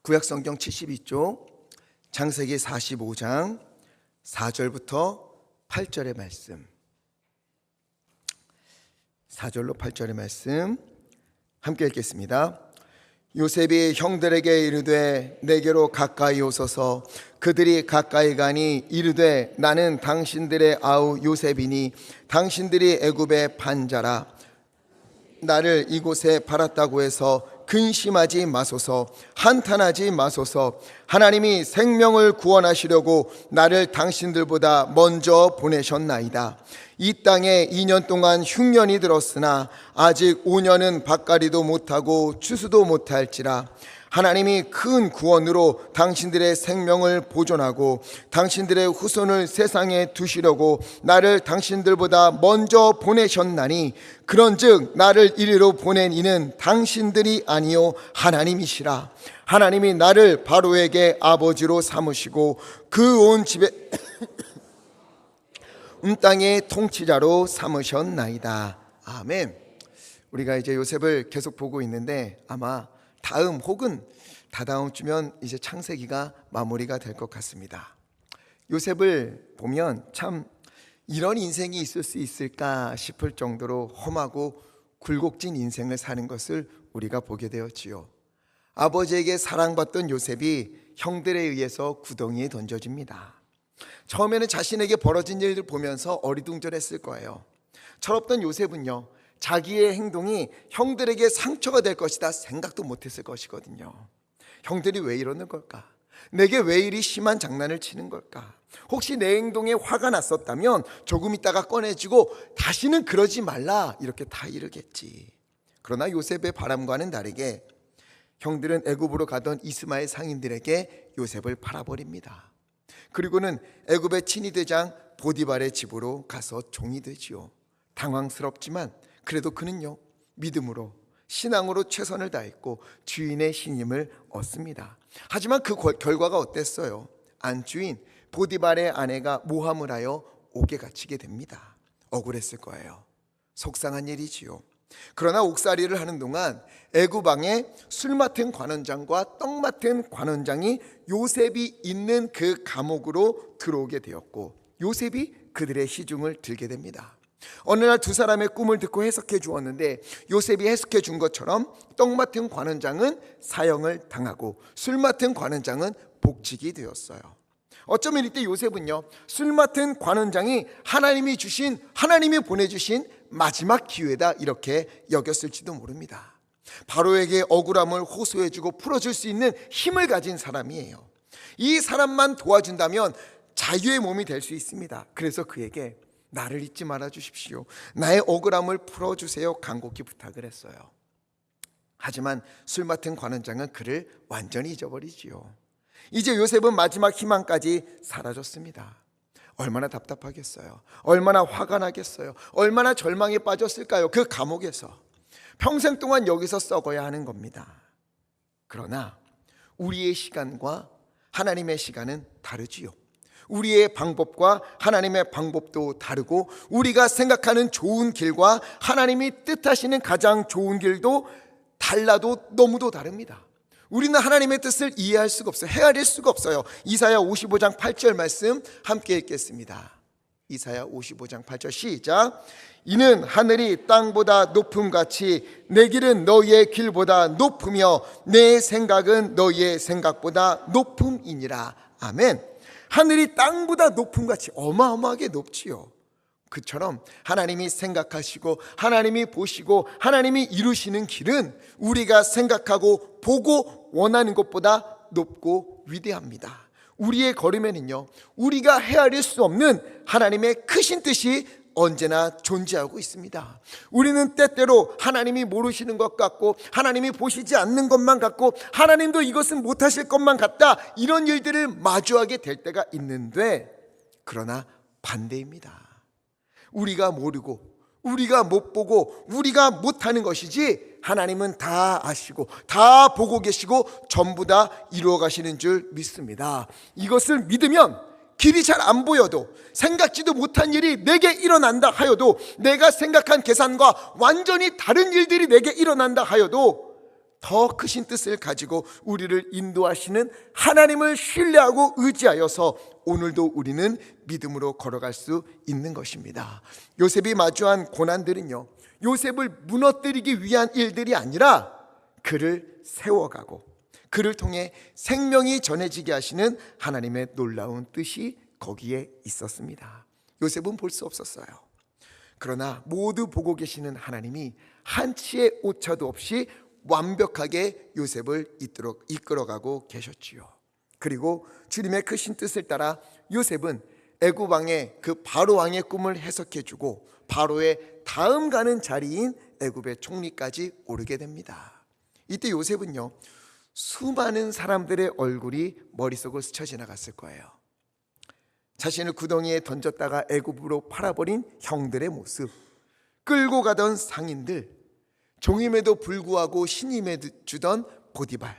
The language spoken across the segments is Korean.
구약성경 72쪽 창세기 45장 4절부터 8절의 말씀, 4절로 8절의 말씀 함께 읽겠습니다. 요셉이 형들에게 이르되 내게로 가까이 오소서. 그들이 가까이 가니 이르되 나는 당신들의 아우 요셉이니 당신들이 애굽의 반자라. 나를 이곳에 팔았다고 해서 근심하지 마소서, 한탄하지 마소서. 하나님이 생명을 구원하시려고 나를 당신들보다 먼저 보내셨나이다. 이 땅에 2년 동안 흉년이 들었으나 아직 5년은 밭갈이도 못하고 추수도 못할지라. 하나님이 큰 구원으로 당신들의 생명을 보존하고 당신들의 후손을 세상에 두시려고 나를 당신들보다 먼저 보내셨나니 그런즉 나를 이리로 보낸 이는 당신들이 아니요 하나님이시라. 하나님이 나를 바로에게 아버지로 삼으시고 그 온 집에 땅의 통치자로 삼으셨나이다. 아멘. 우리가 이제 요셉을 계속 보고 있는데 아마 다음 혹은 다다음 주면 이제 창세기가 마무리가 될 것 같습니다. 요셉을 보면 참 이런 인생이 있을 수 있을까 싶을 정도로 험하고 굴곡진 인생을 사는 것을 우리가 보게 되었지요. 아버지에게 사랑받던 요셉이 형들에 의해서 구덩이에 던져집니다. 처음에는 자신에게 벌어진 일을 보면서 어리둥절했을 거예요. 철없던 요셉은요, 자기의 행동이 형들에게 상처가 될 것이다 생각도 못했을 것이거든요. 형들이 왜 이러는 걸까? 내게 왜 이리 심한 장난을 치는 걸까? 혹시 내 행동에 화가 났었다면 조금 있다가 꺼내지고 다시는 그러지 말라 이렇게 다 이르겠지. 그러나 요셉의 바람과는 다르게 형들은 애굽으로 가던 이스마엘 상인들에게 요셉을 팔아버립니다. 그리고는 애굽의 친위대장 보디발의 집으로 가서 종이 되지요. 당황스럽지만 그래도 그는요, 믿음으로 신앙으로 최선을 다했고 주인의 신임을 얻습니다. 하지만 그 결과가 어땠어요? 안주인 보디발의 아내가 모함을 하여 옥에 갇히게 됩니다. 억울했을 거예요. 속상한 일이지요. 그러나 옥살이를 하는 동안 애굽 왕의 술 맡은 관원장과 떡 맡은 관원장이 요셉이 있는 그 감옥으로 들어오게 되었고 요셉이 그들의 시중을 들게 됩니다. 어느 날 두 사람의 꿈을 듣고 해석해 주었는데 요셉이 해석해 준 것처럼 떡 맡은 관원장은 사형을 당하고 술 맡은 관원장은 복직이 되었어요. 어쩌면 이때 요셉은요, 술 맡은 관원장이 하나님이 보내주신 마지막 기회다 이렇게 여겼을지도 모릅니다. 바로에게 억울함을 호소해주고 풀어줄 수 있는 힘을 가진 사람이에요. 이 사람만 도와준다면 자유의 몸이 될 수 있습니다. 그래서 그에게 나를 잊지 말아 주십시오, 나의 억울함을 풀어주세요 간곡히 부탁을 했어요. 하지만 술 맡은 관원장은 그를 완전히 잊어버리지요. 이제 요셉은 마지막 희망까지 사라졌습니다. 얼마나 답답하겠어요. 얼마나 화가 나겠어요. 얼마나 절망에 빠졌을까요? 그 감옥에서 평생 동안 여기서 썩어야 하는 겁니다. 그러나 우리의 시간과 하나님의 시간은 다르지요. 우리의 방법과 하나님의 방법도 다르고 우리가 생각하는 좋은 길과 하나님이 뜻하시는 가장 좋은 길도 달라도 너무도 다릅니다. 우리는 하나님의 뜻을 이해할 수가 없어요. 헤아릴 수가 없어요. 이사야 55장 8절 말씀 함께 읽겠습니다. 이사야 55장 8절 시작. 이는 하늘이 땅보다 높음같이 내 길은 너희의 길보다 높으며 내 생각은 너희의 생각보다 높음이니라. 아멘. 하늘이 땅보다 높음같이 어마어마하게 높지요. 그처럼 하나님이 생각하시고 하나님이 보시고 하나님이 이루시는 길은 우리가 생각하고 보고 원하는 것보다 높고 위대합니다. 우리의 걸음에는요, 우리가 헤아릴 수 없는 하나님의 크신 뜻이 언제나 존재하고 있습니다. 우리는 때때로 하나님이 모르시는 것 같고 하나님이 보시지 않는 것만 같고 하나님도 이것은 못하실 것만 같다, 이런 일들을 마주하게 될 때가 있는데, 그러나 반대입니다. 우리가 모르고 우리가 못 보고 우리가 못하는 것이지 하나님은 다 아시고 다 보고 계시고 전부 다 이루어 가시는 줄 믿습니다. 이것을 믿으면 길이 잘 안 보여도 생각지도 못한 일이 내게 일어난다 하여도 내가 생각한 계산과 완전히 다른 일들이 내게 일어난다 하여도 더 크신 뜻을 가지고 우리를 인도하시는 하나님을 신뢰하고 의지하여서 오늘도 우리는 믿음으로 걸어갈 수 있는 것입니다. 요셉이 마주한 고난들은요, 요셉을 무너뜨리기 위한 일들이 아니라 그를 세워가고 그를 통해 생명이 전해지게 하시는 하나님의 놀라운 뜻이 거기에 있었습니다. 요셉은 볼 수 없었어요. 그러나 모두 보고 계시는 하나님이 한치의 오차도 없이 완벽하게 요셉을 이끌어가고 계셨지요. 그리고 주님의 크신 뜻을 따라 요셉은 애굽 왕의 그 바로 왕의 꿈을 해석해주고 바로의 다음 가는 자리인 애굽의 총리까지 오르게 됩니다. 이때 요셉은요, 수많은 사람들의 얼굴이 머릿속을 스쳐 지나갔을 거예요. 자신을 구덩이에 던졌다가 애굽으로 팔아버린 형들의 모습, 끌고 가던 상인들, 종임에도 불구하고 신임해 주던 보디발,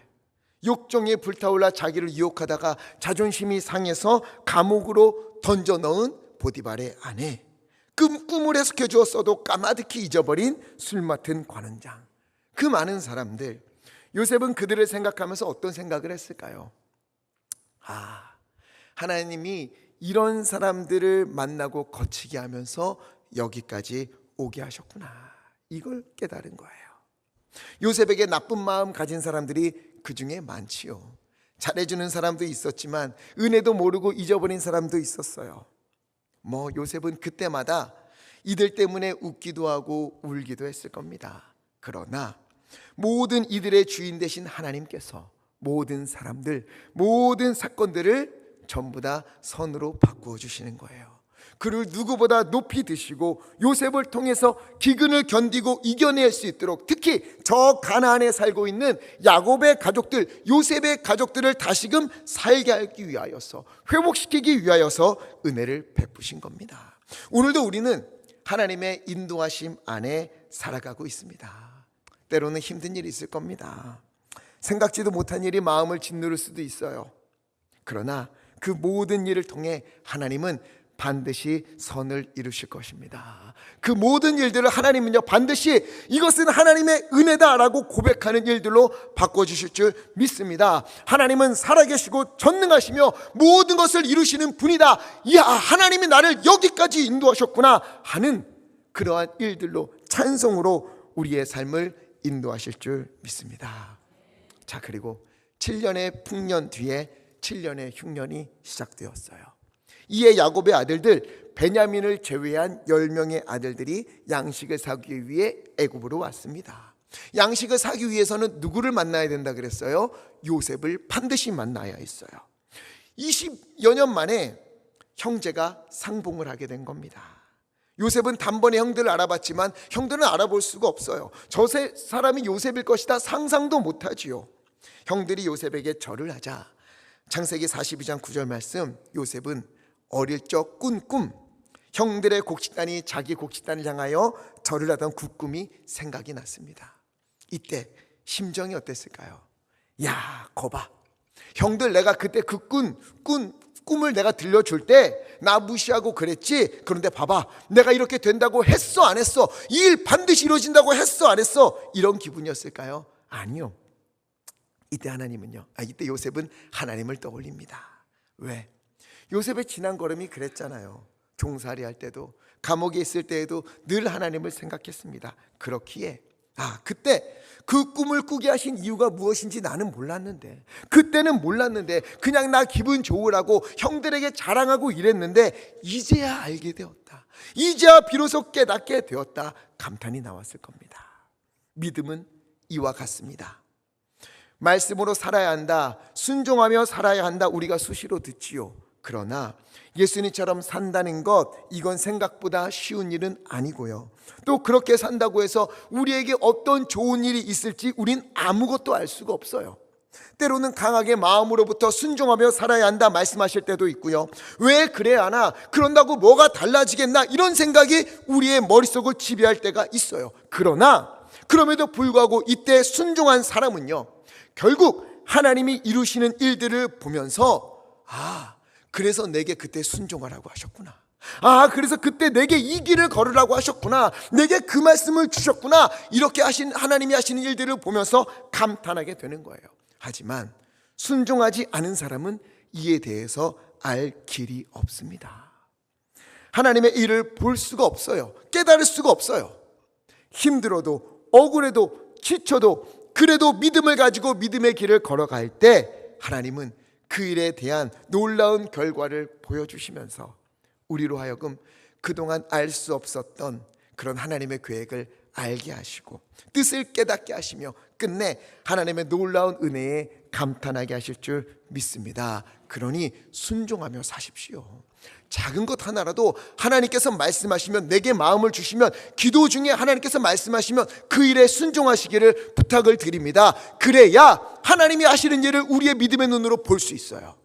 욕정에 불타올라 자기를 유혹하다가 자존심이 상해서 감옥으로 던져 넣은 보디발의 아내, 꿈을 해석해 주었어도 까마득히 잊어버린 술 맡은 관원장, 그 많은 사람들, 요셉은 그들을 생각하면서 어떤 생각을 했을까요? 하나님이 이런 사람들을 만나고 거치게 하면서 여기까지 오게 하셨구나, 이걸 깨달은 거예요. 요셉에게 나쁜 마음 가진 사람들이 그 중에 많지요. 잘해주는 사람도 있었지만 은혜도 모르고 잊어버린 사람도 있었어요. 요셉은 그때마다 이들 때문에 웃기도 하고 울기도 했을 겁니다. 그러나 모든 이들의 주인 되신 하나님께서 모든 사람들, 모든 사건들을 전부 다 선으로 바꾸어 주시는 거예요. 그를 누구보다 높이 드시고 요셉을 통해서 기근을 견디고 이겨낼 수 있도록, 특히 저 가나안에 살고 있는 야곱의 가족들, 요셉의 가족들을 다시금 살게 하기 위하여서, 회복시키기 위하여서 은혜를 베푸신 겁니다. 오늘도 우리는 하나님의 인도하심 안에 살아가고 있습니다. 때로는 힘든 일이 있을 겁니다. 생각지도 못한 일이 마음을 짓누를 수도 있어요. 그러나 그 모든 일을 통해 하나님은 반드시 선을 이루실 것입니다. 그 모든 일들을 하나님은요, 반드시 이것은 하나님의 은혜다라고 고백하는 일들로 바꿔주실 줄 믿습니다. 하나님은 살아계시고 전능하시며 모든 것을 이루시는 분이다. 이야, 하나님이 나를 여기까지 인도하셨구나 하는 그러한 일들로, 찬송으로 우리의 삶을 인도하실 줄 믿습니다. 자, 그리고 7년의 풍년 뒤에 7년의 흉년이 시작되었어요. 이에 야곱의 아들들 베냐민을 제외한 10명의 아들들이 양식을 사기 위해 애굽으로 왔습니다. 양식을 사기 위해서는 누구를 만나야 된다 그랬어요? 요셉을 반드시 만나야 했어요. 20여 년 만에 형제가 상봉을 하게 된 겁니다. 요셉은 단번에 형들을 알아봤지만 형들은 알아볼 수가 없어요. 저 사람이 요셉일 것이다 상상도 못하지요. 형들이 요셉에게 절을 하자 창세기 42장 9절 말씀, 요셉은 어릴 적 꾼 꿈, 형들의 곡식단이 자기 곡식단을 향하여 절을 하던 그 꿈이 생각이 났습니다. 이때 심정이 어땠을까요? 야, 거봐, 형들 내가 그때 그 꿈을 내가 들려줄 때 나 무시하고 그랬지. 그런데 봐봐, 내가 이렇게 된다고 했어 안 했어? 이 일 반드시 이루어진다고 했어 안 했어? 이런 기분이었을까요? 아니요. 이때 요셉은 하나님을 떠올립니다. 왜? 요셉의 지난 걸음이 그랬잖아요. 종살이 할 때도, 감옥에 있을 때에도 늘 하나님을 생각했습니다. 그렇기에 그때 그 꿈을 꾸게 하신 이유가 무엇인지 나는 몰랐는데, 그때는 몰랐는데 그냥 나 기분 좋으라고 형들에게 자랑하고 이랬는데 이제야 알게 되었다, 이제야 비로소 깨닫게 되었다, 감탄이 나왔을 겁니다. 믿음은 이와 같습니다. 말씀으로 살아야 한다, 순종하며 살아야 한다, 우리가 수시로 듣지요. 그러나 예수님처럼 산다는 것, 이건 생각보다 쉬운 일은 아니고요. 또 그렇게 산다고 해서 우리에게 어떤 좋은 일이 있을지 우린 아무것도 알 수가 없어요. 때로는 강하게 마음으로부터 순종하며 살아야 한다 말씀하실 때도 있고요. 왜 그래야 하나, 그런다고 뭐가 달라지겠나, 이런 생각이 우리의 머릿속을 지배할 때가 있어요. 그러나 그럼에도 불구하고 이때 순종한 사람은요, 결국 하나님이 이루시는 일들을 보면서 그래서 내게 그때 순종하라고 하셨구나, 그래서 그때 내게 이 길을 걸으라고 하셨구나, 내게 그 말씀을 주셨구나, 이렇게 하나님이 하시는 일들을 보면서 감탄하게 되는 거예요. 하지만 순종하지 않은 사람은 이에 대해서 알 길이 없습니다. 하나님의 일을 볼 수가 없어요. 깨달을 수가 없어요. 힘들어도, 억울해도, 지쳐도, 그래도 믿음을 가지고 믿음의 길을 걸어갈 때 하나님은 그 일에 대한 놀라운 결과를 보여주시면서 우리로 하여금 그동안 알 수 없었던 그런 하나님의 계획을 알게 하시고 뜻을 깨닫게 하시며 끝내 하나님의 놀라운 은혜에 감탄하게 하실 줄 믿습니다. 그러니 순종하며 사십시오. 작은 것 하나라도 하나님께서 말씀하시면, 내게 마음을 주시면, 기도 중에 하나님께서 말씀하시면 그 일에 순종하시기를 부탁을 드립니다. 그래야 하나님이 하시는 일을 우리의 믿음의 눈으로 볼 수 있어요.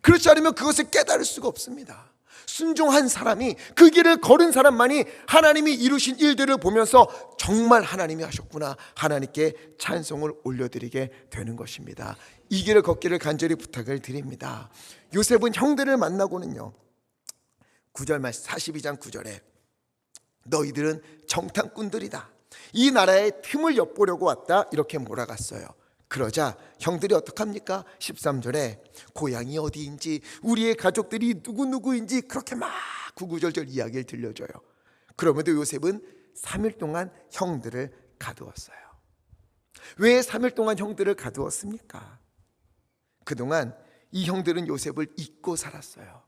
그렇지 않으면 그것을 깨달을 수가 없습니다. 순종한 사람이, 그 길을 걸은 사람만이 하나님이 이루신 일들을 보면서 정말 하나님이 하셨구나, 하나님께 찬송을 올려드리게 되는 것입니다. 이 길을 걷기를 간절히 부탁을 드립니다. 요셉은 형들을 만나고는요, 9절 말씀 42장 9절에 너희들은 정탐꾼들이다, 이 나라의 틈을 엿보려고 왔다, 이렇게 몰아갔어요. 그러자 형들이 어떡합니까? 13절에 고향이 어디인지, 우리의 가족들이 누구누구인지 그렇게 막 구구절절 이야기를 들려줘요. 그럼에도 요셉은 3일 동안 형들을 가두었어요. 왜 3일 동안 형들을 가두었습니까? 그동안 이 형들은 요셉을 잊고 살았어요.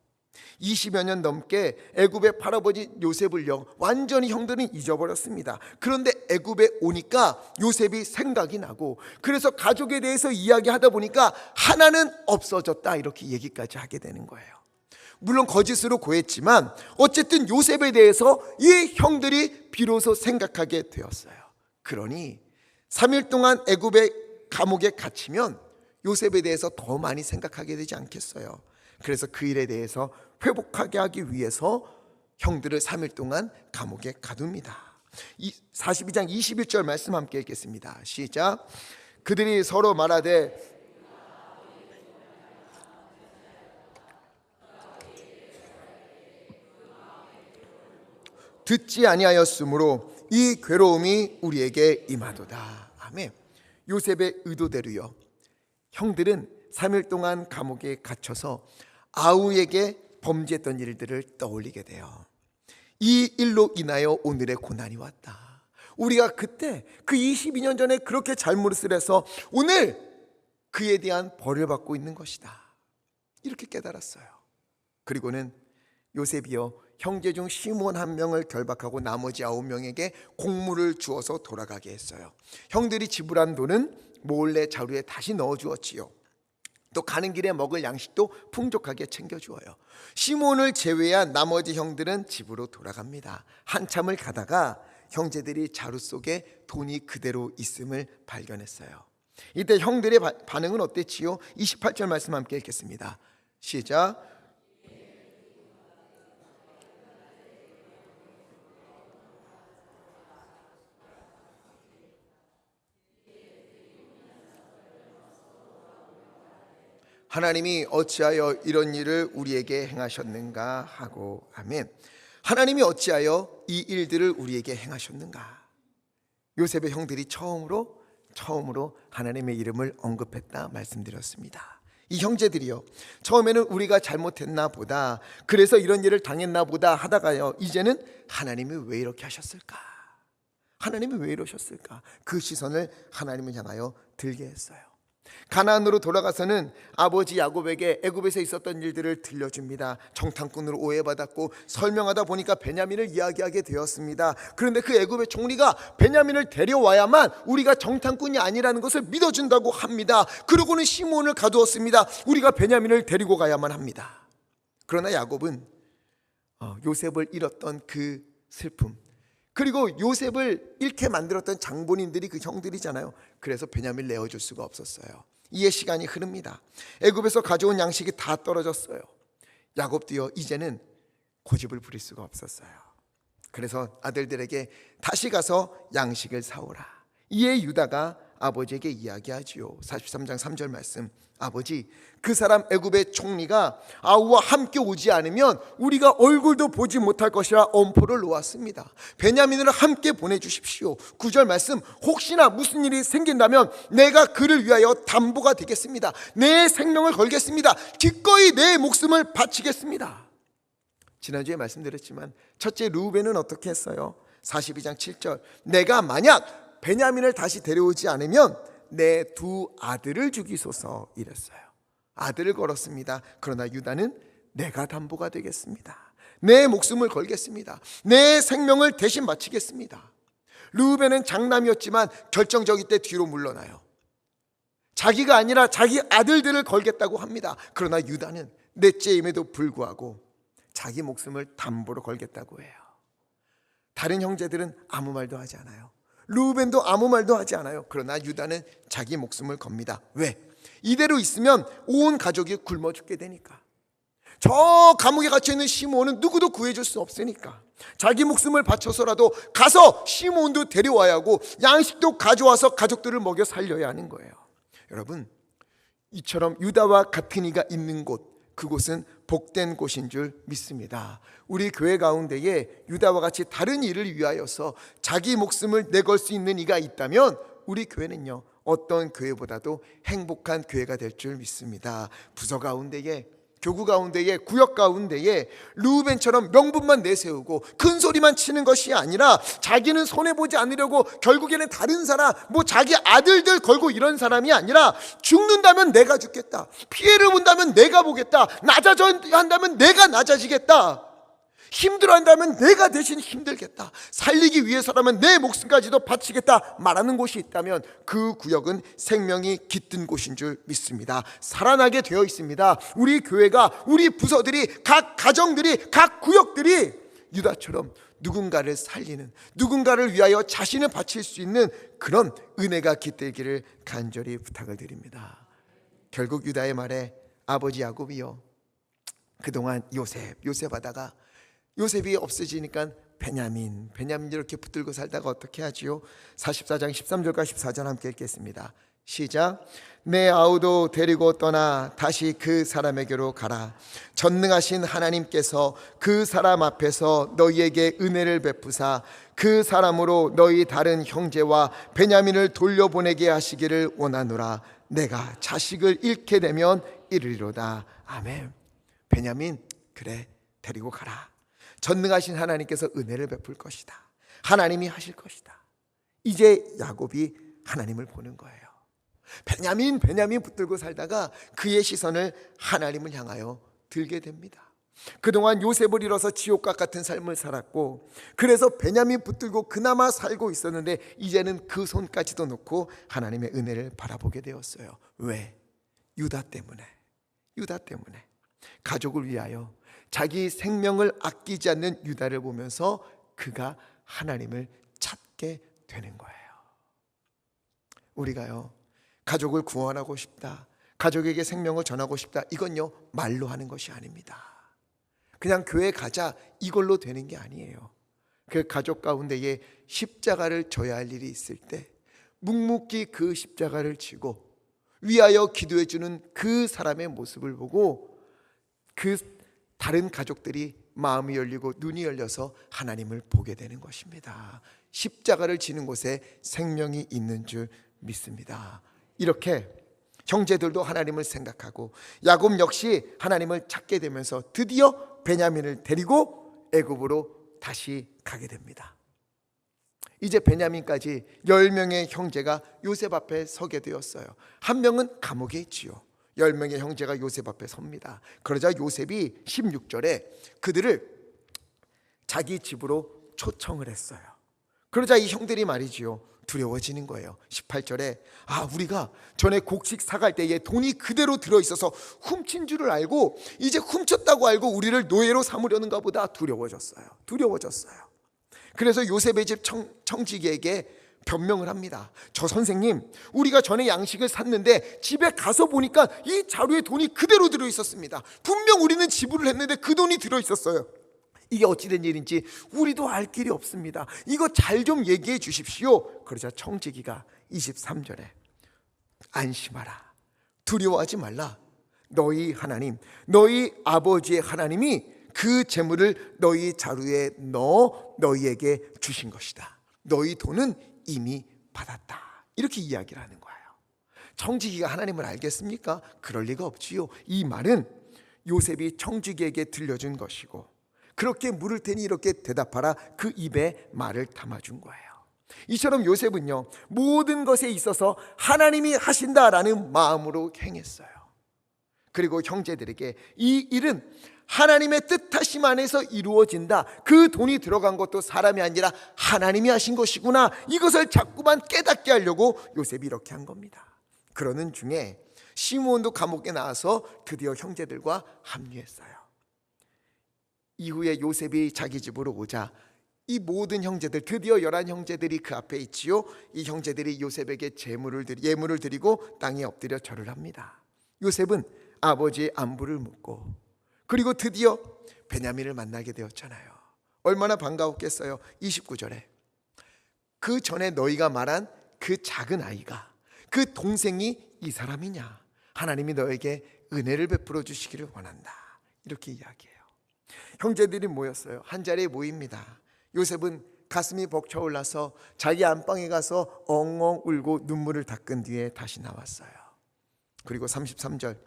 20여 년 넘게 애굽의 할아버지 요셉을요 완전히 형들은 잊어버렸습니다. 그런데 애굽에 오니까 요셉이 생각이 나고, 그래서 가족에 대해서 이야기하다 보니까 하나는 없어졌다, 이렇게 얘기까지 하게 되는 거예요. 물론 거짓으로 고했지만 어쨌든 요셉에 대해서 이 형들이 비로소 생각하게 되었어요. 그러니 3일 동안 애굽의 감옥에 갇히면 요셉에 대해서 더 많이 생각하게 되지 않겠어요? 그래서 그 일에 대해서 회복하게 하기 위해서 형들을 3일 동안 감옥에 가둡니다. 42장 21절 말씀 함께 읽겠습니다. 시작. 그들이 서로 말하되 듣지 아니하였으므로 이 괴로움이 우리에게 임하도다. 아멘. 요셉의 의도대로요, 형들은 3일 동안 감옥에 갇혀서 아우에게 범죄했던 일들을 떠올리게 돼요. 이 일로 인하여 오늘의 고난이 왔다. 우리가 그때 그 22년 전에 그렇게 잘못을 해서 오늘 그에 대한 벌을 받고 있는 것이다, 이렇게 깨달았어요. 그리고는 요셉이요 형제 중 시몬 한 명을 결박하고 나머지 9명에게 공물을 주어서 돌아가게 했어요. 형들이 지불한 돈은 몰래 자루에 다시 넣어주었지요. 또 가는 길에 먹을 양식도 풍족하게 챙겨주어요. 시몬을 제외한 나머지 형들은 집으로 돌아갑니다. 한참을 가다가 형제들이 자루 속에 돈이 그대로 있음을 발견했어요. 이때 형들의 반응은 어땠지요? 28절 말씀 함께 읽겠습니다. 시작. 하나님이 어찌하여 이런 일을 우리에게 행하셨는가 하고, 아멘. 하나님이 어찌하여 이 일들을 우리에게 행하셨는가. 요셉의 형들이 처음으로 하나님의 이름을 언급했다 말씀드렸습니다. 이 형제들이요 처음에는 우리가 잘못했나 보다, 그래서 이런 일을 당했나 보다 하다가요 이제는 하나님이 왜 이렇게 하셨을까, 하나님이 왜 이러셨을까, 그 시선을 하나님을 향하여 들게 했어요. 가나안으로 돌아가서는 아버지 야곱에게 애굽에서 있었던 일들을 들려줍니다. 정탐꾼으로 오해받았고 설명하다 보니까 베냐민을 이야기하게 되었습니다. 그런데 그 애굽의 총리가 베냐민을 데려와야만 우리가 정탐꾼이 아니라는 것을 믿어준다고 합니다. 그러고는 시몬을 가두었습니다. 우리가 베냐민을 데리고 가야만 합니다. 그러나 야곱은 요셉을 잃었던 그 슬픔, 그리고 요셉을 잃게 만들었던 장본인들이 그 형들이잖아요. 그래서 베냐민을 내어줄 수가 없었어요. 이에 시간이 흐릅니다. 애굽에서 가져온 양식이 다 떨어졌어요. 야곱도요 이제는 고집을 부릴 수가 없었어요. 그래서 아들들에게 다시 가서 양식을 사오라. 이에 유다가 아버지에게 이야기하지요. 43장 3절 말씀. 아버지, 그 사람 애굽의 총리가 아우와 함께 오지 않으면 우리가 얼굴도 보지 못할 것이라 엄포를 놓았습니다. 베냐민을 함께 보내주십시오. 9절 말씀. 혹시나 무슨 일이 생긴다면 내가 그를 위하여 담보가 되겠습니다. 내 생명을 걸겠습니다. 기꺼이 내 목숨을 바치겠습니다. 지난주에 말씀드렸지만 첫째 르우벤은 어떻게 했어요? 42장 7절. 내가 만약 베냐민을 다시 데려오지 않으면 내 두 아들을 주기소서 이랬어요. 아들을 걸었습니다. 그러나 유다는 내가 담보가 되겠습니다. 내 목숨을 걸겠습니다. 내 생명을 대신 바치겠습니다. 르우벤은 장남이었지만 결정적일 때 뒤로 물러나요. 자기가 아니라 자기 아들들을 걸겠다고 합니다. 그러나 유다는 넷째임에도 불구하고 자기 목숨을 담보로 걸겠다고 해요. 다른 형제들은 아무 말도 하지 않아요. 르우벤도 아무 말도 하지 않아요. 그러나 유다는 자기 목숨을 겁니다. 왜? 이대로 있으면 온 가족이 굶어 죽게 되니까. 저 감옥에 갇혀있는 시므온은 누구도 구해줄 수 없으니까 자기 목숨을 바쳐서라도 가서 시므온도 데려와야 하고 양식도 가져와서 가족들을 먹여 살려야 하는 거예요. 여러분, 이처럼 유다와 같은 이가 있는 곳, 그곳은 복된 곳인 줄 믿습니다. 우리 교회 가운데에 유다와 같이 다른 일을 위하여서 자기 목숨을 내걸 수 있는 이가 있다면 우리 교회는요, 어떤 교회보다도 행복한 교회가 될 줄 믿습니다. 부서 가운데에, 교구 가운데에, 구역 가운데에 르우벤처럼 명분만 내세우고 큰 소리만 치는 것이 아니라 자기는 손해보지 않으려고 결국에는 다른 사람, 자기 아들들 걸고 이런 사람이 아니라 죽는다면 내가 죽겠다, 피해를 본다면 내가 보겠다, 낮아져 한다면 내가 낮아지겠다, 힘들어한다면 내가 대신 힘들겠다, 살리기 위해서라면 내 목숨까지도 바치겠다 말하는 곳이 있다면 그 구역은 생명이 깃든 곳인 줄 믿습니다. 살아나게 되어 있습니다. 우리 교회가, 우리 부서들이, 각 가정들이, 각 구역들이 유다처럼 누군가를 살리는, 누군가를 위하여 자신을 바칠 수 있는 그런 은혜가 깃들기를 간절히 부탁을 드립니다. 결국 유다의 말에 아버지 야곱이요, 그동안 요셉 하다가 요셉이 없어지니까 베냐민 이렇게 붙들고 살다가 어떻게 하지요? 44장 13절과 14절 함께 읽겠습니다. 시작. 내 아우도 데리고 떠나 다시 그 사람에게로 가라. 전능하신 하나님께서 그 사람 앞에서 너희에게 은혜를 베푸사 그 사람으로 너희 다른 형제와 베냐민을 돌려보내게 하시기를 원하노라. 내가 자식을 잃게 되면 이르리로다. 아멘. 베냐민, 그래, 데리고 가라. 전능하신 하나님께서 은혜를 베풀 것이다. 하나님이 하실 것이다. 이제 야곱이 하나님을 보는 거예요. 베냐민 붙들고 살다가 그의 시선을 하나님을 향하여 들게 됩니다. 그동안 요셉을 잃어서 지옥과 같은 삶을 살았고, 그래서 베냐민 붙들고 그나마 살고 있었는데 이제는 그 손까지도 놓고 하나님의 은혜를 바라보게 되었어요. 왜? 유다 때문에. 가족을 위하여 자기 생명을 아끼지 않는 유다를 보면서 그가 하나님을 찾게 되는 거예요. 우리가요, 가족을 구원하고 싶다, 가족에게 생명을 전하고 싶다, 이건요 말로 하는 것이 아닙니다. 그냥 교회 가자 이걸로 되는 게 아니에요. 그 가족 가운데에 십자가를 져야 할 일이 있을 때 묵묵히 그 십자가를 지고 위하여 기도해 주는 그 사람의 모습을 보고 그 다른 가족들이 마음이 열리고 눈이 열려서 하나님을 보게 되는 것입니다. 십자가를 지는 곳에 생명이 있는 줄 믿습니다. 이렇게 형제들도 하나님을 생각하고 야곱 역시 하나님을 찾게 되면서 드디어 베냐민을 데리고 애굽으로 다시 가게 됩니다. 이제 베냐민까지 10명의 형제가 요셉 앞에 서게 되었어요. 한 명은 감옥에 있지요. 10명의 형제가 요셉 앞에 섭니다. 그러자 요셉이 16절에 그들을 자기 집으로 초청을 했어요. 그러자 이 형들이 말이지요, 두려워지는 거예요. 18절에 우리가 전에 곡식 사갈 때에 돈이 그대로 들어있어서 훔친 줄을 알고 이제 훔쳤다고 알고 우리를 노예로 삼으려는가 보다 두려워졌어요. 그래서 요셉의 집 청지기에게 변명을 합니다. 저 선생님, 우리가 전에 양식을 샀는데 집에 가서 보니까 이 자루에 돈이 그대로 들어있었습니다. 분명 우리는 지불을 했는데 그 돈이 들어있었어요. 이게 어찌된 일인지 우리도 알 길이 없습니다. 이거 잘 좀 얘기해 주십시오. 그러자 청지기가 23절에 안심하라, 두려워하지 말라. 너희 하나님, 너희 아버지의 하나님이 그 재물을 너희 자루에 넣어 너희에게 주신 것이다. 너희 돈은 이미 받았다. 이렇게 이야기를 하는 거예요. 청지기가 하나님을 알겠습니까? 그럴 리가 없지요. 이 말은 요셉이 청지기에게 들려준 것이고, 그렇게 물을 테니 이렇게 대답하라, 그 입에 말을 담아준 거예요. 이처럼 요셉은요, 모든 것에 있어서 하나님이 하신다라는 마음으로 행했어요. 그리고 형제들에게 이 일은 하나님의 뜻하심 안에서 이루어진다, 그 돈이 들어간 것도 사람이 아니라 하나님이 하신 것이구나, 이것을 자꾸만 깨닫게 하려고 요셉이 이렇게 한 겁니다. 그러는 중에 시므온도 감옥에 나와서 드디어 형제들과 합류했어요. 이후에 요셉이 자기 집으로 오자 이 모든 형제들, 드디어 11형제들이 그 앞에 있지요. 이 형제들이 요셉에게 예물을 드리고 땅에 엎드려 절을 합니다. 요셉은 아버지의 안부를 묻고, 그리고 드디어 베냐민을 만나게 되었잖아요. 얼마나 반가웠겠어요. 29절에 그 전에 너희가 말한 그 작은 아이가, 그 동생이 이 사람이냐? 하나님이 너에게 은혜를 베풀어 주시기를 원한다. 이렇게 이야기해요. 형제들이 모였어요. 한 자리에 모입니다. 요셉은 가슴이 벅차올라서 자기 안방에 가서 엉엉 울고 눈물을 닦은 뒤에 다시 나왔어요. 그리고 33절,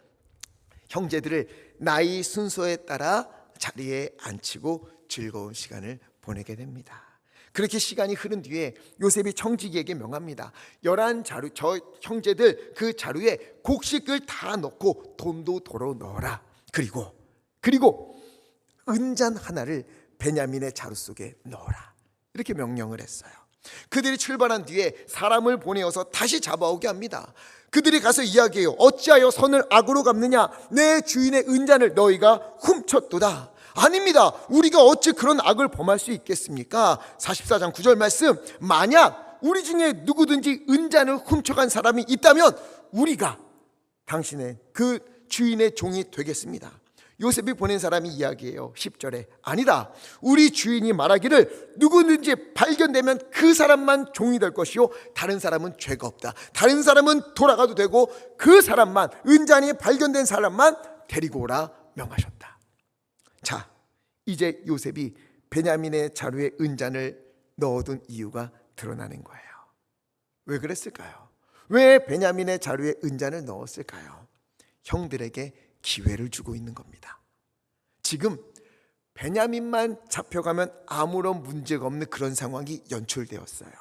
형제들을 나이 순서에 따라 자리에 앉히고 즐거운 시간을 보내게 됩니다. 그렇게 시간이 흐른 뒤에 요셉이 청지기에게 명합니다. 11자루, 저 형제들 그 자루에 곡식을 다 넣고 돈도 도로 넣어라. 그리고 은잔 하나를 베냐민의 자루 속에 넣어라. 이렇게 명령을 했어요. 그들이 출발한 뒤에 사람을 보내어서 다시 잡아오게 합니다. 그들이 가서 이야기해요. 어찌하여 선을 악으로 갚느냐? 내 주인의 은잔을 너희가 훔쳤도다. 아닙니다. 우리가 어찌 그런 악을 범할 수 있겠습니까? 44장 9절 말씀, 만약 우리 중에 누구든지 은잔을 훔쳐간 사람이 있다면 우리가 당신의 그 주인의 종이 되겠습니다. 요셉이 보낸 사람이 이야기해요. 10절에 아니다, 우리 주인이 말하기를 누구든지 발견되면 그 사람만 종이 될 것이요 다른 사람은 죄가 없다. 다른 사람은 돌아가도 되고 그 사람만, 은잔이 발견된 사람만 데리고 오라 명하셨다. 자, 이제 요셉이 베냐민의 자루에 은잔을 넣어둔 이유가 드러나는 거예요. 왜 그랬을까요? 왜 베냐민의 자루에 은잔을 넣었을까요? 형들에게 기회를 주고 있는 겁니다. 지금 베냐민만 잡혀가면 아무런 문제가 없는 그런 상황이 연출되었어요.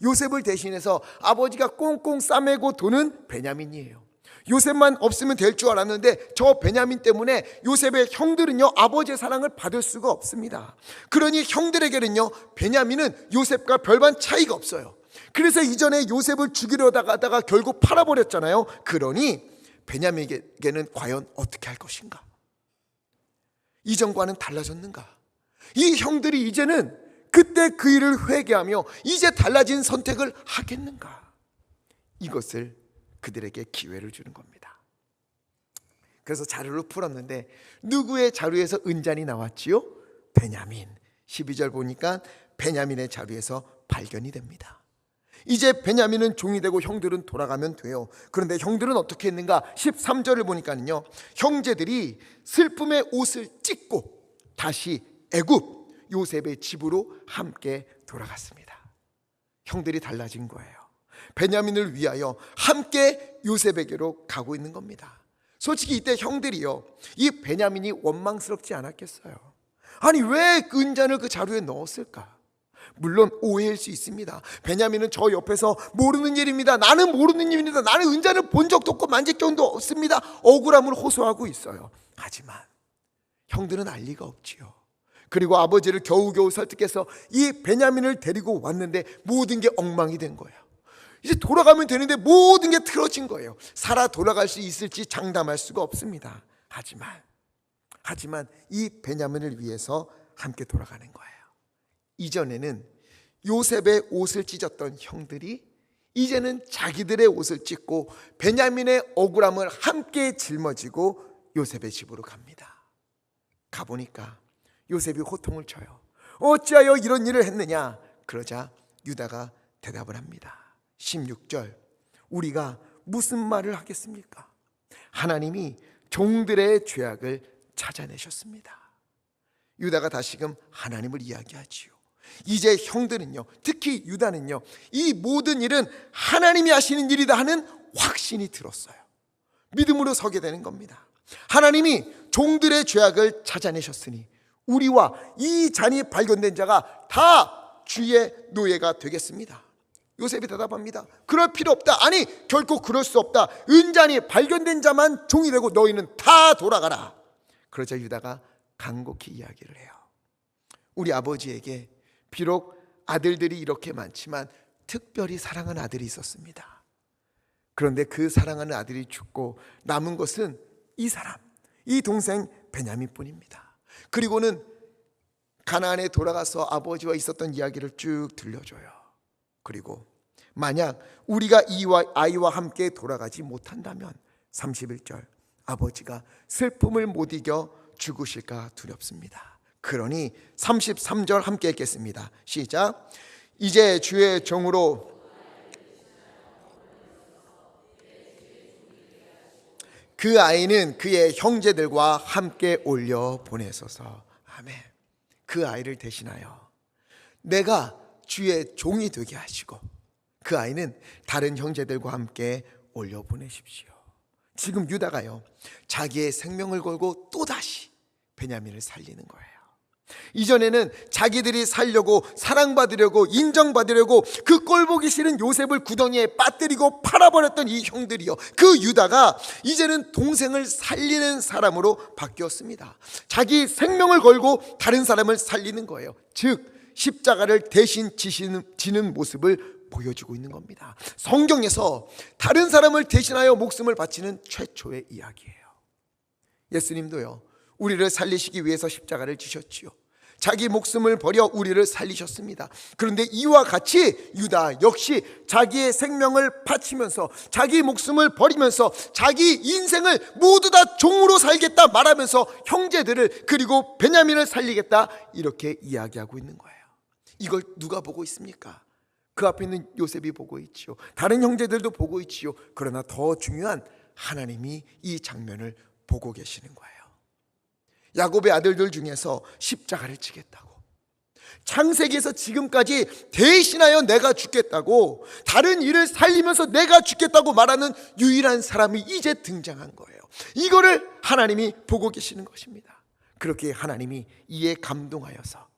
요셉을 대신해서 아버지가 꽁꽁 싸매고 도는 베냐민이에요. 요셉만 없으면 될 줄 알았는데 저 베냐민 때문에 요셉의 형들은요, 아버지의 사랑을 받을 수가 없습니다. 그러니 형들에게는요, 베냐민은 요셉과 별반 차이가 없어요. 그래서 이전에 요셉을 죽이려다가 결국 팔아버렸잖아요. 그러니 베냐민에게는 과연 어떻게 할 것인가? 이전과는 달라졌는가? 이 형들이 이제는 그때 그 일을 회개하며 이제 달라진 선택을 하겠는가? 이것을 그들에게 기회를 주는 겁니다. 그래서 자루를 풀었는데 누구의 자루에서 은잔이 나왔지요? 베냐민. 12절 보니까 베냐민의 자루에서 발견이 됩니다. 이제 베냐민은 종이 되고 형들은 돌아가면 돼요. 그런데 형들은 어떻게 했는가? 13절을 보니까는요, 형제들이 슬픔의 옷을 찢고 다시 애굽 요셉의 집으로 함께 돌아갔습니다. 형들이 달라진 거예요. 베냐민을 위하여 함께 요셉에게로 가고 있는 겁니다. 솔직히 이때 형들이요, 이 베냐민이 원망스럽지 않았겠어요? 아니, 왜 은잔을 그 자루에 넣었을까? 물론 오해일 수 있습니다. 베냐민은 저 옆에서 모르는 일입니다. 나는 모르는 일입니다. 나는 은잔을 본 적도 없고 만질 경도 없습니다. 억울함을 호소하고 있어요. 하지만 형들은 알 리가 없지요. 그리고 아버지를 겨우겨우 설득해서 이 베냐민을 데리고 왔는데 모든 게 엉망이 된 거예요. 이제 돌아가면 되는데 모든 게 틀어진 거예요. 살아 돌아갈 수 있을지 장담할 수가 없습니다. 하지만 이 베냐민을 위해서 함께 돌아가는 거예요. 이전에는 요셉의 옷을 찢었던 형들이 이제는 자기들의 옷을 찢고 베냐민의 억울함을 함께 짊어지고 요셉의 집으로 갑니다. 가보니까 요셉이 호통을 쳐요. 어찌하여 이런 일을 했느냐? 그러자 유다가 대답을 합니다. 16절, 우리가 무슨 말을 하겠습니까? 하나님이 종들의 죄악을 찾아내셨습니다. 유다가 다시금 하나님을 이야기하지요. 이제 형들은요, 특히 유다는요, 이 모든 일은 하나님이 하시는 일이다 하는 확신이 들었어요. 믿음으로 서게 되는 겁니다. 하나님이 종들의 죄악을 찾아내셨으니 우리와 이 잔이 발견된 자가 다 주의 노예가 되겠습니다. 요셉이 대답합니다. 그럴 필요 없다. 아니, 결코 그럴 수 없다. 은잔이 발견된 자만 종이 되고 너희는 다 돌아가라. 그러자 유다가 간곡히 이야기를 해요. 우리 아버지에게 비록 아들들이 이렇게 많지만 특별히 사랑하는 아들이 있었습니다. 그런데 그 사랑하는 아들이 죽고 남은 것은 이 사람, 이 동생 베냐민뿐입니다. 그리고는 가나안에 돌아가서 아버지와 있었던 이야기를 쭉 들려줘요. 그리고 만약 우리가 이 아이와 함께 돌아가지 못한다면 31절, 아버지가 슬픔을 못 이겨 죽으실까 두렵습니다. 그러니 33절 함께 읽겠습니다. 시작. 이제 주의 종으로 그 아이는 그의 형제들과 함께 올려 보내소서. 아멘. 그 아이를 대신하여 내가 주의 종이 되게 하시고 그 아이는 다른 형제들과 함께 올려 보내십시오. 지금 유다가요, 자기의 생명을 걸고 또다시 베냐민을 살리는 거예요. 이전에는 자기들이 살려고, 사랑받으려고, 인정받으려고 그 꼴보기 싫은 요셉을 구덩이에 빠뜨리고 팔아버렸던 이 형들이요, 그 유다가 이제는 동생을 살리는 사람으로 바뀌었습니다. 자기 생명을 걸고 다른 사람을 살리는 거예요. 즉 십자가를 대신 지는 모습을 보여주고 있는 겁니다. 성경에서 다른 사람을 대신하여 목숨을 바치는 최초의 이야기예요. 예수님도요, 우리를 살리시기 위해서 십자가를 지셨지요. 자기 목숨을 버려 우리를 살리셨습니다. 그런데 이와 같이 유다 역시 자기의 생명을 바치면서 자기 목숨을 버리면서 자기 인생을 모두 다 종으로 살겠다 말하면서 형제들을, 그리고 베냐민을 살리겠다 이렇게 이야기하고 있는 거예요. 이걸 누가 보고 있습니까? 그 앞에 있는 요셉이 보고 있지요. 다른 형제들도 보고 있지요. 그러나 더 중요한 하나님이 이 장면을 보고 계시는 거예요. 야곱의 아들들 중에서 십자가를 지겠다고, 창세기에서 지금까지 대신하여 내가 죽겠다고, 다른 일을 살리면서 내가 죽겠다고 말하는 유일한 사람이 이제 등장한 거예요. 이거를 하나님이 보고 계시는 것입니다. 그렇게 하나님이 이에 감동하여서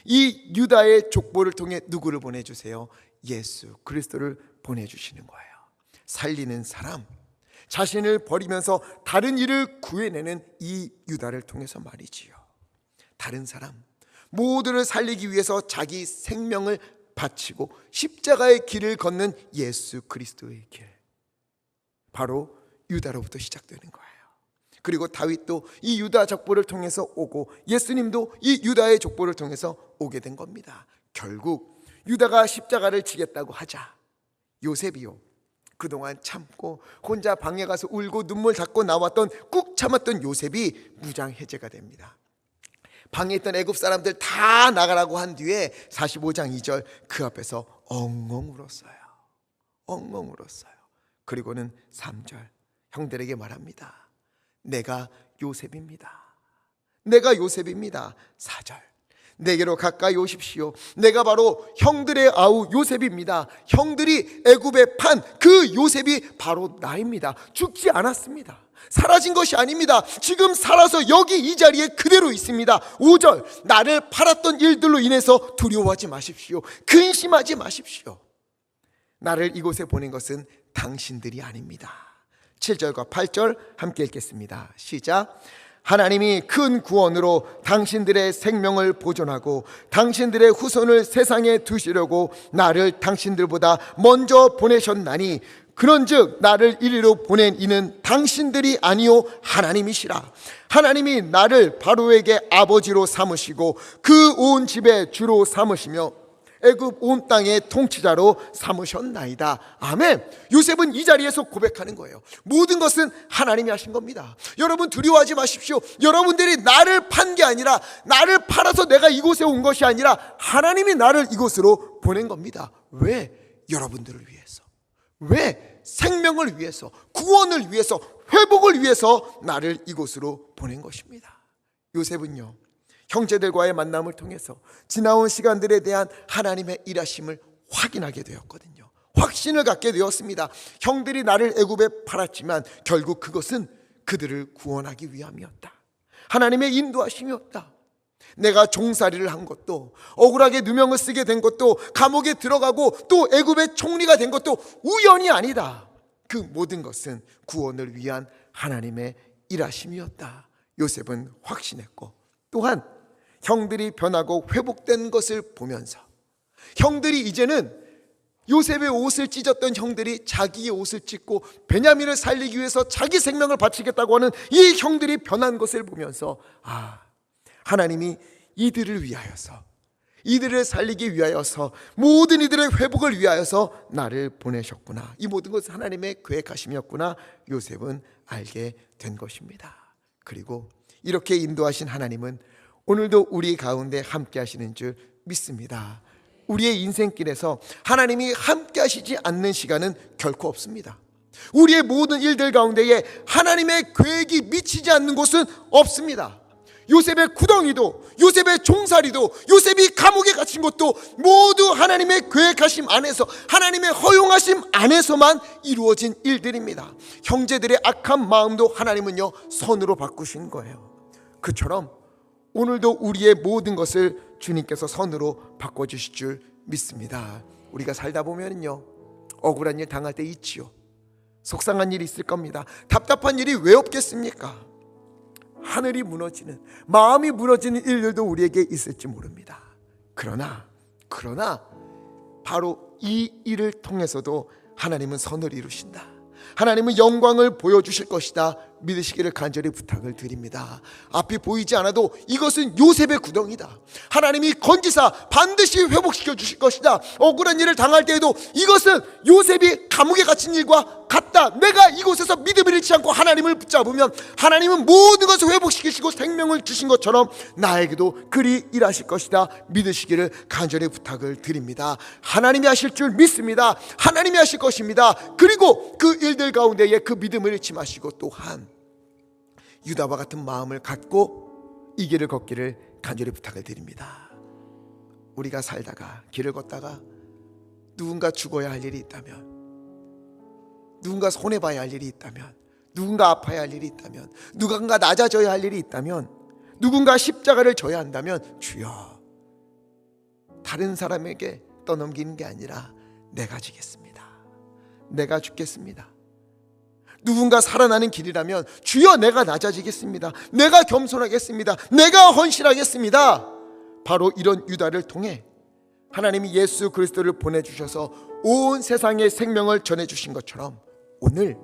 이 유다의 족보를 통해 누구를 보내주세요? 예수 그리스도를 보내주시는 거예요. 살리는 사람, 자신을 버리면서 다른 일을 구해내는 이 유다를 통해서 말이지요. 다른 사람, 모두를 살리기 위해서 자기 생명을 바치고 십자가의 길을 걷는 예수 그리스도의 길, 바로 유다로부터 시작되는 거예요. 그리고 다윗도 이 유다 족보를 통해서 오고 예수님도 이 유다의 족보를 통해서 오게 된 겁니다. 결국 유다가 십자가를 지겠다고 하자 요셉이요, 그동안 참고 혼자 방에 가서 울고 눈물 닦고 나왔던, 꾹 참았던 요셉이 무장해제가 됩니다. 방에 있던 애굽 사람들 다 나가라고 한 뒤에 45장 2절 그 앞에서 엉엉 울었어요. 엉엉 울었어요. 그리고는 3절 형들에게 말합니다. 내가 요셉입니다. 내가 요셉입니다. 4절 내게로 가까이 오십시오. 내가 바로 형들의 아우 요셉입니다. 형들이 애굽에 판 그 요셉이 바로 나입니다. 죽지 않았습니다. 사라진 것이 아닙니다. 지금 살아서 여기 이 자리에 그대로 있습니다. 5절 나를 팔았던 일들로 인해서 두려워하지 마십시오. 근심하지 마십시오. 나를 이곳에 보낸 것은 당신들이 아닙니다. 7절과 8절 함께 읽겠습니다. 시작. 하나님이 큰 구원으로 당신들의 생명을 보존하고 당신들의 후손을 세상에 두시려고 나를 당신들보다 먼저 보내셨나니, 그런즉 나를 이리로 보낸 이는 당신들이 아니요 하나님이시라. 하나님이 나를 바로에게 아버지로 삼으시고 그 온 집의 주로 삼으시며 애굽 온 땅의 통치자로 삼으셨나이다. 아멘. 요셉은 이 자리에서 고백하는 거예요. 모든 것은 하나님이 하신 겁니다. 여러분 두려워하지 마십시오. 여러분들이 나를 판 게 아니라, 나를 팔아서 내가 이곳에 온 것이 아니라 하나님이 나를 이곳으로 보낸 겁니다. 왜? 여러분들을 위해서. 왜? 생명을 위해서, 구원을 위해서, 회복을 위해서 나를 이곳으로 보낸 것입니다. 요셉은요, 형제들과의 만남을 통해서 지나온 시간들에 대한 하나님의 일하심을 확인하게 되었거든요. 확신을 갖게 되었습니다. 형들이 나를 애굽에 팔았지만 결국 그것은 그들을 구원하기 위함이었다. 하나님의 인도하심이었다. 내가 종살이를 한 것도, 억울하게 누명을 쓰게 된 것도, 감옥에 들어가고 또 애굽의 총리가 된 것도 우연이 아니다. 그 모든 것은 구원을 위한 하나님의 일하심이었다. 요셉은 확신했고, 또한 형들이 변하고 회복된 것을 보면서, 형들이 이제는 요셉의 옷을 찢었던 형들이 자기의 옷을 찢고 베냐민을 살리기 위해서 자기 생명을 바치겠다고 하는 이 형들이 변한 것을 보면서, 하나님이 이들을 위하여서, 이들을 살리기 위하여서, 모든 이들의 회복을 위하여서 나를 보내셨구나, 이 모든 것은 하나님의 계획하심이었구나, 요셉은 알게 된 것입니다. 그리고 이렇게 인도하신 하나님은 오늘도 우리 가운데 함께 하시는 줄 믿습니다. 우리의 인생길에서 하나님이 함께 하시지 않는 시간은 결코 없습니다. 우리의 모든 일들 가운데에 하나님의 계획이 미치지 않는 곳은 없습니다. 요셉의 구덩이도, 요셉의 종살이도, 요셉이 감옥에 갇힌 것도 모두 하나님의 계획하심 안에서, 하나님의 허용하심 안에서만 이루어진 일들입니다. 형제들의 악한 마음도 하나님은요, 선으로 바꾸신 거예요. 그처럼 오늘도 우리의 모든 것을 주님께서 선으로 바꿔주실 줄 믿습니다. 우리가 살다 보면요, 억울한 일 당할 때 있지요. 속상한 일이 있을 겁니다. 답답한 일이 왜 없겠습니까? 하늘이 무너지는, 마음이 무너지는 일들도 우리에게 있을지 모릅니다. 그러나 바로 이 일을 통해서도 하나님은 선을 이루신다, 하나님은 영광을 보여주실 것이다 믿으시기를 간절히 부탁을 드립니다. 앞이 보이지 않아도 이것은 요셉의 구덩이다, 하나님이 건지사 반드시 회복시켜 주실 것이다, 억울한 일을 당할 때에도 이것은 요셉이 감옥에 갇힌 일과 같다, 내가 이곳에서 믿음을 잃지 않고 하나님을 붙잡으면 하나님은 모든 것을 회복시키시고 생명을 주신 것처럼 나에게도 그리 일하실 것이다 믿으시기를 간절히 부탁을 드립니다. 하나님이 하실 줄 믿습니다. 하나님이 하실 것입니다. 그리고 그 일들 가운데에 그 믿음을 잃지 마시고, 또한 유다와 같은 마음을 갖고 이 길을 걷기를 간절히 부탁을 드립니다. 우리가 살다가, 길을 걷다가 누군가 죽어야 할 일이 있다면, 누군가 손해봐야 할 일이 있다면, 누군가 아파야 할 일이 있다면, 누군가 낮아져야 할 일이 있다면, 누군가 십자가를 져야 한다면, 주여, 다른 사람에게 떠넘기는 게 아니라 내가 지겠습니다, 내가 죽겠습니다. 누군가 살아나는 길이라면 주여, 내가 낮아지겠습니다, 내가 겸손하겠습니다, 내가 헌신하겠습니다. 바로 이런 유다를 통해 하나님이 예수 그리스도를 보내주셔서 온 세상에 생명을 전해주신 것처럼, 오늘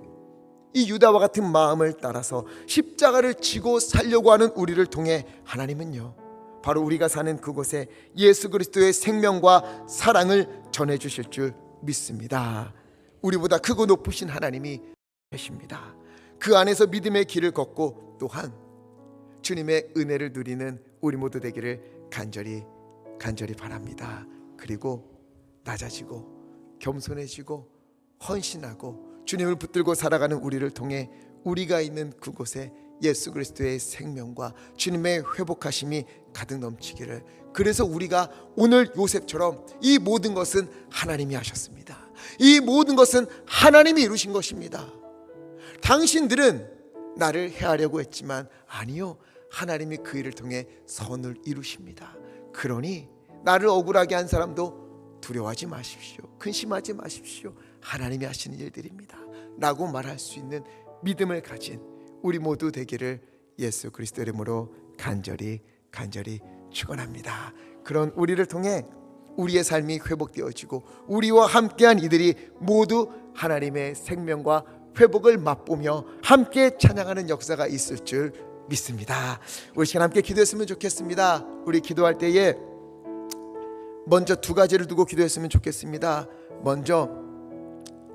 이 유다와 같은 마음을 따라서 십자가를 지고 살려고 하는 우리를 통해 하나님은요, 바로 우리가 사는 그곳에 예수 그리스도의 생명과 사랑을 전해주실 줄 믿습니다. 우리보다 크고 높으신 하나님이 계십니다. 그 안에서 믿음의 길을 걷고 또한 주님의 은혜를 누리는 우리 모두 되기를 간절히 바랍니다. 그리고 낮아지고 겸손해지고 헌신하고 주님을 붙들고 살아가는 우리를 통해 우리가 있는 그곳에 예수 그리스도의 생명과 주님의 회복하심이 가득 넘치기를, 그래서 우리가 오늘 요셉처럼 이 모든 것은 하나님이 하셨습니다. 이 모든 것은 하나님이 이루신 것입니다. 당신들은 나를 해하려고 했지만 아니요, 하나님이 그 일을 통해 선을 이루십니다. 그러니 나를 억울하게 한 사람도 두려워하지 마십시오, 근심하지 마십시오, 하나님이 하시는 일들입니다 라고 말할 수 있는 믿음을 가진 우리 모두 되기를 예수 그리스도 이름으로 간절히 축원합니다. 그런 우리를 통해 우리의 삶이 회복되어지고 우리와 함께한 이들이 모두 하나님의 생명과 회복을 맛보며 함께 찬양하는 역사가 있을 줄 믿습니다. 우리 시간 함께 기도했으면 좋겠습니다. 우리 기도할 때에 먼저 두 가지를 두고 기도했으면 좋겠습니다. 먼저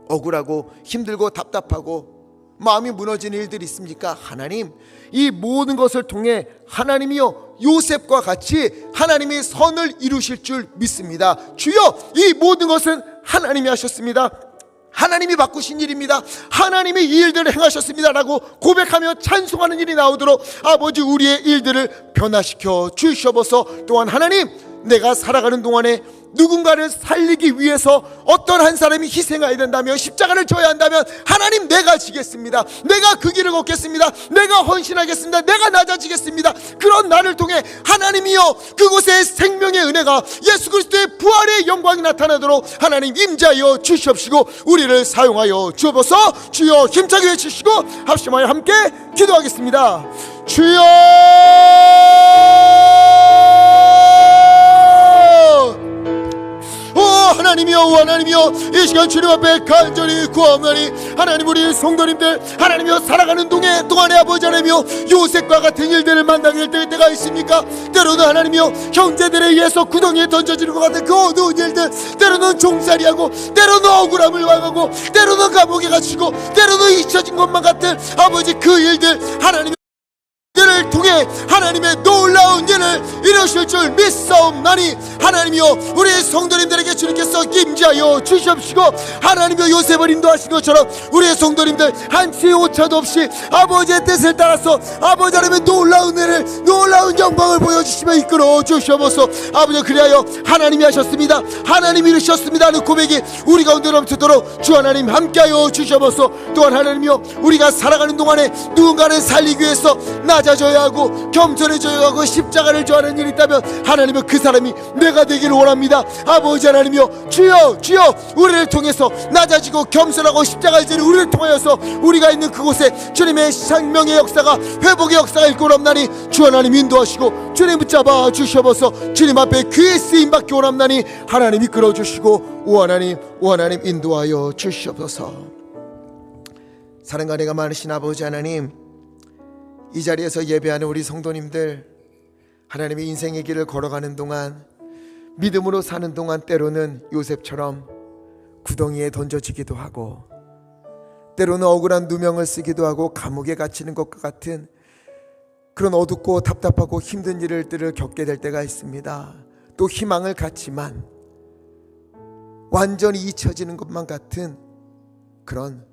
억울하고 힘들고 답답하고 마음이 무너지는 일들이 있습니까? 하나님, 이 모든 것을 통해 하나님이여 요셉과 같이 하나님이 선을 이루실 줄 믿습니다. 주여, 이 모든 것은 하나님이 하셨습니다. 하나님이 바꾸신 일입니다. 하나님이 이 일들을 행하셨습니다 라고 고백하며 찬송하는 일이 나오도록 아버지 우리의 일들을 변화시켜 주시옵소서. 또한 하나님, 내가 살아가는 동안에 누군가를 살리기 위해서 어떤 한 사람이 희생해야 된다면, 십자가를 져야 한다면, 하나님 내가 지겠습니다. 내가 그 길을 걷겠습니다. 내가 헌신하겠습니다. 내가 낮아지겠습니다. 그런 나를 통해 하나님이여 그곳에 생명의 은혜가, 예수 그리스도의 부활의 영광이 나타나도록 하나님 임자여 주시옵시고 우리를 사용하여 주옵소서. 주여 힘차게 외치시고 합심하여 함께 기도하겠습니다. 주여, 하나님이여, 하나님이여, 이 시간 주님 앞에 간절히 구하옵나니 하나님, 우리 성도님들 하나님이여 살아가는 동안에 아버지 하나님이여 요셉과 같은 일들을 만나게 될 때가 있습니까? 때로는 하나님이여 형제들에 의해서 구덩이에 던져지는 것 같은 그 어두운 일들, 때로는 종살이하고, 때로는 억울함을 당하고, 때로는 감옥에 갇히고, 때로는 잊혀진 것만 같은 아버지 그 일들, 하나님 를 통해 하나님의 놀라운 일을 이루실 줄 믿사옵나니 하나님이여 우리 성도님들에게 주님께서 임재하여 주시옵시고, 하나님이여 요셉을 인도하신 것처럼 우리의 성도님들 한치 오차도 없이 아버지의 뜻을 따라서 아버지 하나님의 놀라운 일을, 놀라운 영광을 보여주시며 이끌어 주시옵소서. 아버지, 그리하여 하나님이 하셨습니다, 하나님이 이루셨습니다 하는 고백이 우리 가운데 넘치도록 주 하나님 함께하여 주시옵소서. 또한 하나님이여 우리가 살아가는 동안에 누군가를 살리기 위해서 낮아져야 하고 겸손해져야 하고 십자가를 져하는 일이 있다면 하나님은 그 사람이 내가 되기를 원합니다. 아버지 하나님이여 주여, 주여 우리를 통해서 낮아지고 겸손하고 십자가를 지는 우리를 통하여서 우리가 있는 그곳에 주님의 생명의 역사가, 회복의 역사가 있고 원합나니 주 하나님 인도하시고 주님 붙잡아 주시옵소서. 주님 앞에 귀에 쓰임 받기 원합나니 하나님 이끌어 주시고 오 하나님, 오 하나님 인도하여 주시옵소서. 사랑과 은혜가 많으신 아버지 하나님, 이 자리에서 예배하는 우리 성도님들 하나님의 인생의 길을 걸어가는 동안, 믿음으로 사는 동안 때로는 요셉처럼 구덩이에 던져지기도 하고, 때로는 억울한 누명을 쓰기도 하고 감옥에 갇히는 것과 같은 그런 어둡고 답답하고 힘든 일들을 겪게 될 때가 있습니다. 또 희망을 갖지만 완전히 잊혀지는 것만 같은 그런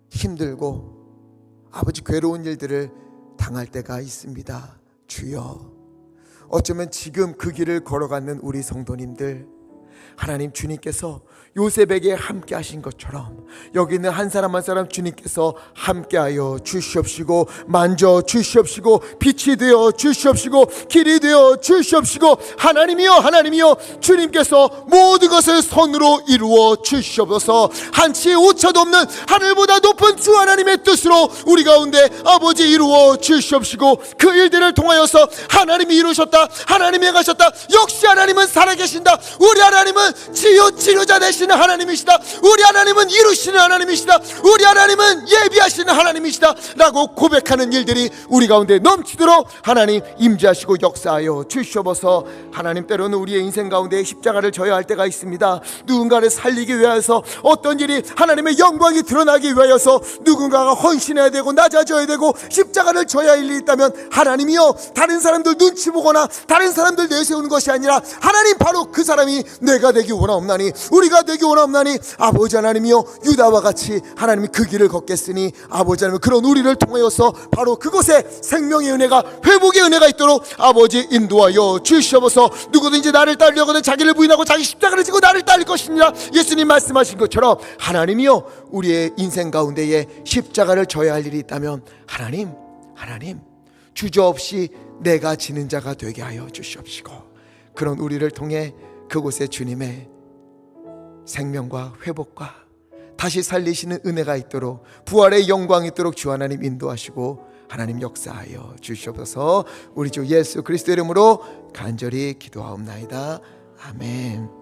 힘들고 아버지 괴로운 일들을 당할 때가 있습니다. 주여, 어쩌면 지금 그 길을 걸어가는 우리 성도님들 하나님 주님께서 요셉에게 함께 하신 것처럼 여기 있는 한 사람 한 사람 주님께서 함께하여 주시옵시고 만져 주시옵시고 빛이 되어 주시옵시고 길이 되어 주시옵시고 하나님이여, 하나님이여 주님께서 모든 것을 손으로 이루어 주시옵소서. 한치 오차도 없는 하늘보다 높은 주 하나님의 뜻으로 우리 가운데 아버지 이루어 주시옵시고 그 일들을 통하여서 하나님이 이루셨다, 하나님이 행하셨다, 역시 하나님은 살아계신다, 우리 하나님은 치유자 되시는 하나님이시다, 우리 하나님은 이루시는 하나님이시다, 우리 하나님은 예비하시는 하나님이시다 라고 고백하는 일들이 우리 가운데 넘치도록 하나님 임재하시고 역사하여 주시옵소서. 하나님, 때로는 우리의 인생 가운데 십자가를 져야 할 때가 있습니다. 누군가를 살리기 위해서, 어떤 일이 하나님의 영광이 드러나기 위하여서 누군가가 헌신해야 되고 낮아져야 되고 십자가를 져야 할 일이 있다면 하나님이여 다른 사람들 눈치 보거나 다른 사람들 내세우는 것이 아니라 하나님 바로 그 사람이 내가 되기 원하옵나니, 우리가 되기 원하옵나니 아버지 하나님이여 유다와 같이 하나님이 그 길을 걷겠으니 아버지 하나님 그런 우리를 통하여서 바로 그곳에 생명의 은혜가, 회복의 은혜가 있도록 아버지 인도하여 주시옵소서. 누구든지 나를 따르려거든 자기를 부인하고 자기 십자가를 지고 나를 따를 것이니라 예수님 말씀하신 것처럼 하나님이여 우리의 인생 가운데에 십자가를 져야 할 일이 있다면 하나님 주저없이 내가 지는 자가 되게 하여 주시옵시고 그런 우리를 통해 그곳에 주님의 생명과 회복과 다시 살리시는 은혜가 있도록, 부활의 영광이 있도록 주 하나님 인도하시고 하나님 역사하여 주시옵소서. 우리 주 예수 그리스도 이름으로 간절히 기도하옵나이다. 아멘.